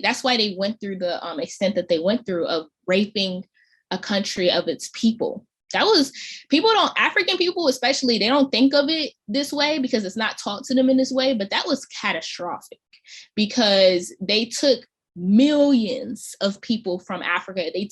that's why they went through the extent that they went through of raping a country of its people. That was, African people especially, they don't think of it this way because it's not taught to them in this way, but that was catastrophic because they took millions of people from Africa. They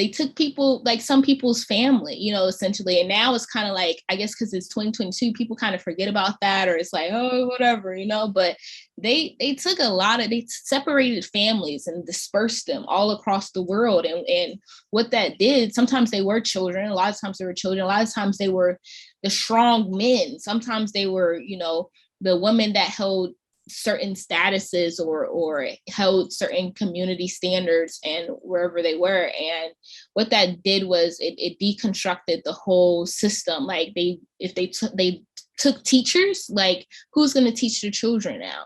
took people, like some people's family, you know, essentially. And now it's kind of like, I guess because it's 2022, people kind of forget about that, or it's like, oh, whatever, you know, but they took they separated families and dispersed them all across the world. And what that did, sometimes they were children, a lot of times they were children, a lot of times they were the strong men. Sometimes they were, you know, the women that held certain statuses or held certain community standards and wherever they were. And what that did was it deconstructed the whole system. Like they took teachers, like who's going to teach the children now,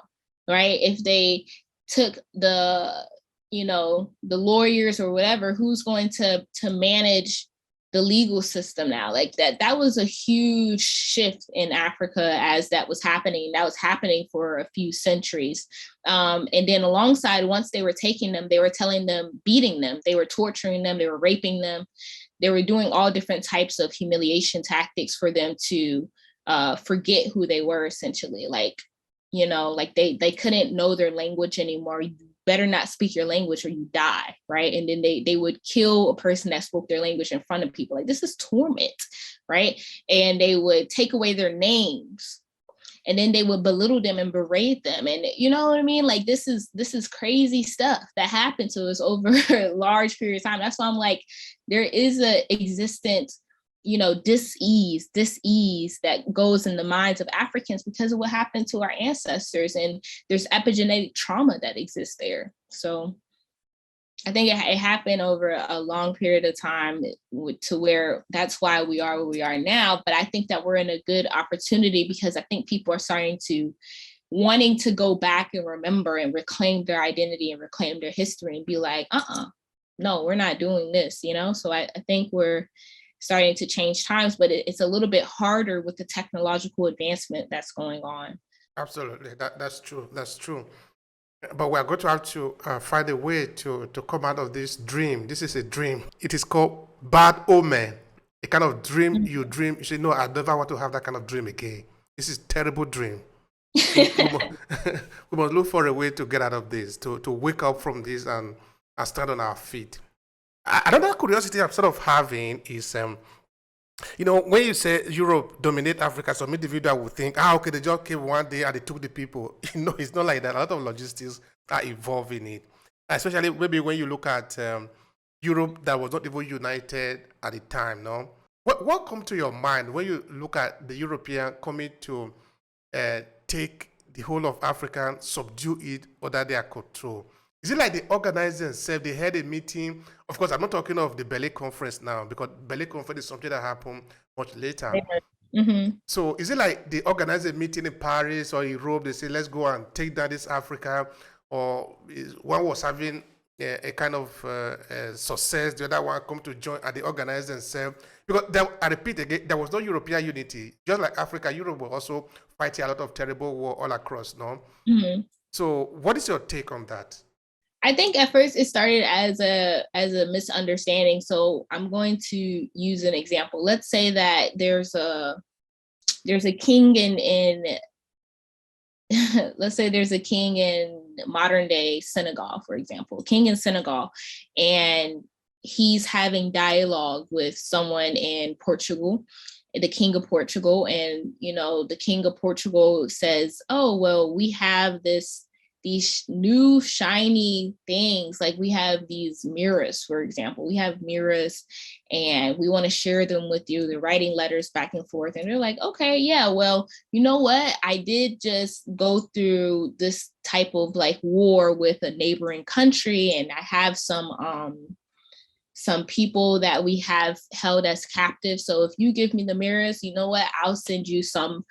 right? If they took the, you know, the lawyers or whatever, who's going to manage the legal system now? Like that was a huge shift in Africa as that was happening. That was happening for a few centuries. And then alongside, once they were taking them, they were telling them, beating them, they were torturing them, they were raping them. They were doing all different types of humiliation tactics for them to forget who they were, essentially. Like, you know, like they couldn't know their language anymore. You better not speak your language or you die, right? And then they would kill a person that spoke their language in front of people. Like, this is torment, right? And they would take away their names, and then they would belittle them and berate them. And you know what I mean? Like, this is crazy stuff that happened to us over a large period of time. That's why I'm like, there is a existent, you know, dis-ease that goes in the minds of Africans because of what happened to our ancestors, and there's epigenetic trauma that exists there. So I think it happened over a long period of time to where that's why we are where we are now. But I think that we're in a good opportunity because I think people are starting to wanting to go back and remember and reclaim their identity and reclaim their history and be like, no, we're not doing this, you know? So I think we're starting to change times, but it's a little bit harder with the technological advancement that's going on. Absolutely, that's true. That's true. But we're going to have to find a way to come out of this dream. This is a dream. It is called bad omen. A kind of dream you dream. You say, no, I never want to have that kind of dream again. This is a terrible dream. we must look for a way to get out of this, to wake up from this and stand on our feet. Another curiosity I'm sort of having is, you know, when you say Europe dominate Africa, some individual would think, okay, they just came one day and they took the people. You know, it's not like that. A lot of logistics are involved in it. Especially maybe when you look at Europe that was not even united at the time, no? What comes to your mind when you look at the European coming to take the whole of Africa, subdue it under their control? Is it like they organized themselves? They had a meeting. Of course, I'm not talking of the Berlin conference now, because Berlin conference is something that happened much later. Mm-hmm. So is it like they organized a meeting in Paris or in Rome? They say, let's go and take down this Africa, or one was having a kind of success, the other one come to join, and they organized themselves? Because I repeat again, there was no European unity. Just like Africa, Europe was also fighting a lot of terrible war all across, no? Mm-hmm. So what is your take on that? I think at first it started as a misunderstanding. So I'm going to use an example. Let's say that there's a king in let's say there's a king in modern day Senegal, for example, king in Senegal, and he's having dialogue with someone in Portugal, the king of Portugal. And, you know, the king of Portugal says, oh, well, we have these new shiny things, like we have these mirrors, for example. We have mirrors and we want to share them with you. They're writing letters back and forth. And they're like, okay, yeah, well, you know what? I did just go through this type of like war with a neighboring country, and I have some people that we have held as captives. So if you give me the mirrors, you know what? I'll send you some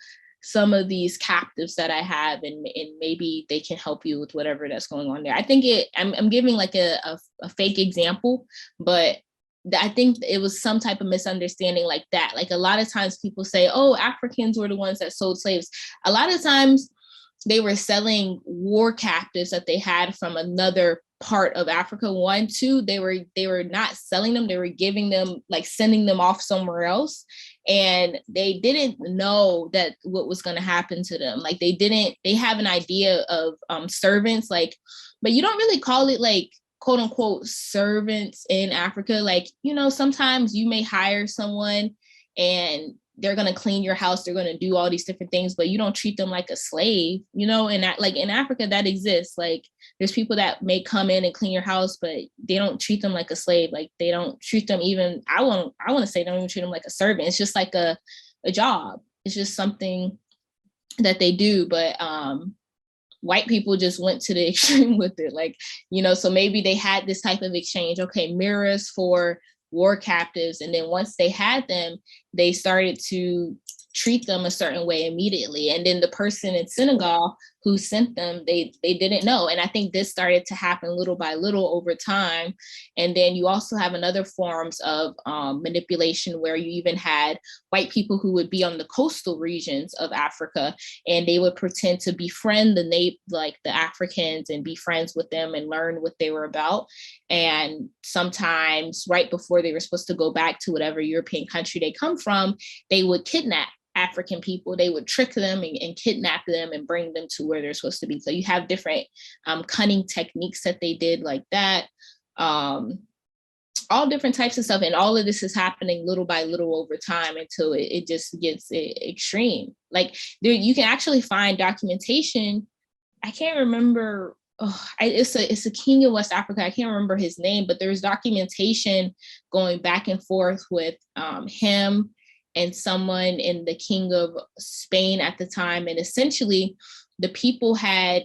of these captives that I have, and maybe they can help you with whatever that's going on there. I think I'm giving like a fake example, but I think it was some type of misunderstanding like that. Like a lot of times people say, oh, Africans were the ones that sold slaves. A lot of times they were selling war captives that they had from another part of Africa. 1, 2, they were not selling them, they were giving them, like sending them off somewhere else. And they didn't know that what was going to happen to them. Like they have an idea of servants, like, but you don't really call it like quote unquote servants in Africa. Like, you know, sometimes you may hire someone and they're going to clean your house, they're going to do all these different things, but you don't treat them like a slave, you know. And that, like in Africa, that exists. Like there's people that may come in and clean your house, but they don't treat them like a slave. Like they don't treat them even, I want to say, they don't even treat them like a servant. It's just like a job. It's just something that they do. But white people just went to the extreme with it. Like, you know, so maybe they had this type of exchange, okay, mirrors for war captives. And then once they had them, they started to treat them a certain way immediately. And then the person in Senegal who sent them, they didn't know. And I think this started to happen little by little over time. And then you also have another forms of manipulation where you even had white people who would be on the coastal regions of Africa, and they would pretend to befriend the Africans and be friends with them and learn what they were about. And sometimes right before they were supposed to go back to whatever European country they come from, they would kidnap African people. They would trick them and kidnap them and bring them to where they're supposed to be. So you have different cunning techniques that they did like that. All different types of stuff. And all of this is happening little by little over time until it just gets extreme. Like there, you can actually find documentation. I can't remember. It's a king of West Africa. I can't remember his name, but there's documentation going back and forth with him and someone in the king of Spain at the time. And essentially the people had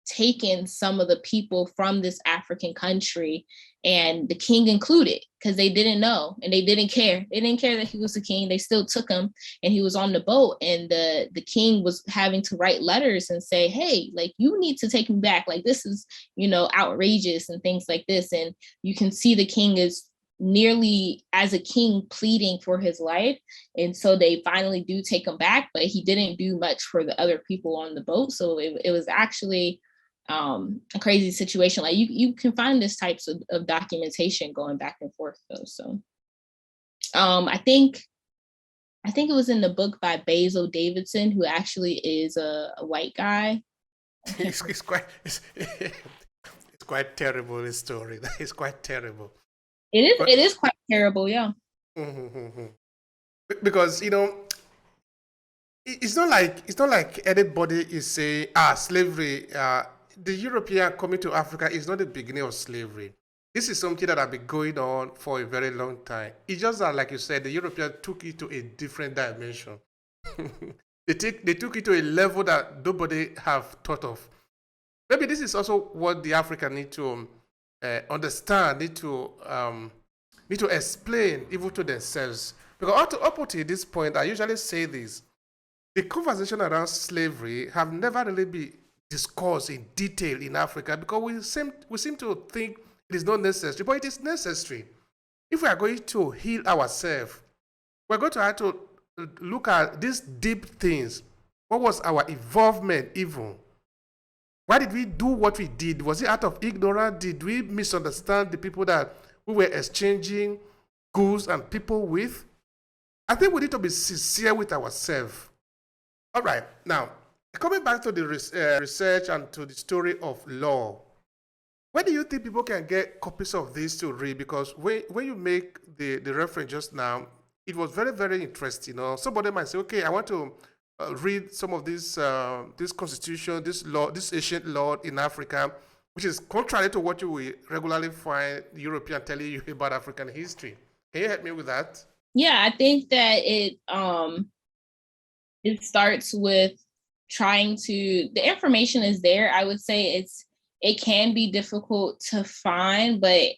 taken some of the people from this African country, and the king included, because they didn't know and they didn't care. They didn't care that he was the king. They still took him, and he was on the boat, and the king was having to write letters and say, hey, like, you need to take me back. Like, this is, you know, outrageous and things like this. And you can see the king is nearly as a king pleading for his life. And so they finally do take him back, but he didn't do much for the other people on the boat. So it was actually a crazy situation. Like you can find this types of documentation going back and forth though. So I think it was in the book by Basil Davidson, who actually is a white guy. It's quite terrible, this story. It's quite terrible. It is quite terrible, yeah. Mm-hmm. Because, you know, it's not like anybody is saying, slavery, the European coming to Africa is not the beginning of slavery. This is something that has been going on for a very long time. It's just that, like you said, the Europeans took it to a different dimension. They took it to a level that nobody have thought of. Maybe this is also what the African need to understand, need to explain even to themselves. Because up until this point, I usually say this: the conversation around slavery have never really been discussed in detail in Africa, because we seem to think it is not necessary, but it is necessary. If we are going to heal ourselves, we're going to have to look at these deep things. What was our involvement even? Why did we do what we did? Was it out of ignorance? Did we misunderstand the people that we were exchanging goods and people with? I think we need to be sincere with ourselves. All right, now, coming back to the research and to the story of law, where do you think people can get copies of this to read? Because when you make the reference just now, it was very, very interesting. You know, somebody might say, okay, I want to read some of this constitution, this law, this ancient law in Africa, which is contrary to what you will regularly find European telling you about African history. Can you help me with that? Yeah, I think that it starts with trying to, the information is there. I would say it can be difficult to find, but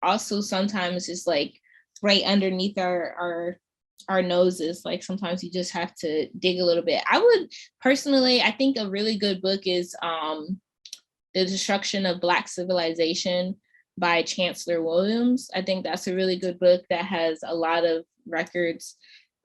also sometimes it's like right underneath our noses. Like sometimes you just have to dig a little bit. I would personally, I think a really good book is The Destruction of Black Civilization by Chancellor Williams. I think that's a really good book that has a lot of records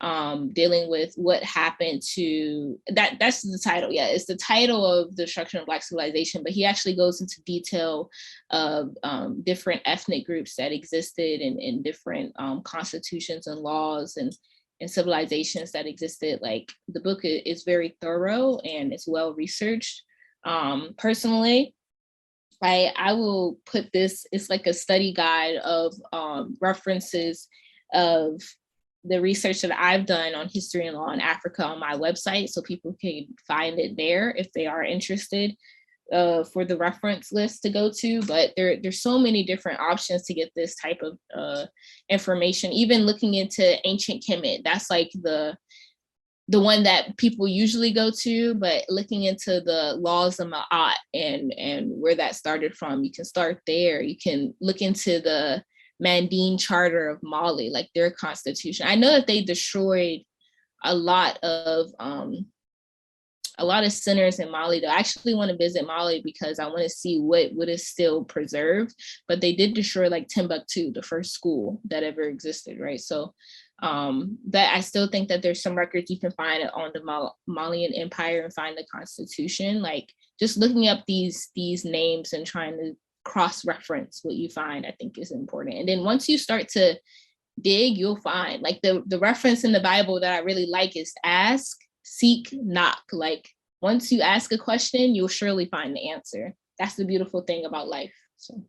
dealing with what happened to that. That's the title. Yeah, it's the title of the destruction of Black civilization, but he actually goes into detail of different ethnic groups that existed in different constitutions and laws and civilizations that existed. Like, the book is very thorough and it's well researched. Personally, I will put this, it's like a study guide of references of the research that I've done on history and law in Africa on my website, so people can find it there if they are interested for the reference list to go to. But there's so many different options to get this type of information. Even looking into ancient Kemet, that's like the one that people usually go to, but looking into the laws of Ma'at and where that started from, you can start there. You can look into the Mandine Charter of Mali, like their constitution. I know that they destroyed a lot of centers in Mali. Though I actually want to visit Mali because I want to see what is still preserved. But they did destroy like Timbuktu, the first school that ever existed, right? So that I still think that there's some records you can find on the Malian Empire and find the constitution. Like, just looking up these names and trying to cross-reference what you find, I think is important. And then once you start to dig, you'll find, like, the reference in the Bible that I really like is ask, seek, knock. Like, once you ask a question, you'll surely find the answer. That's the beautiful thing about life. So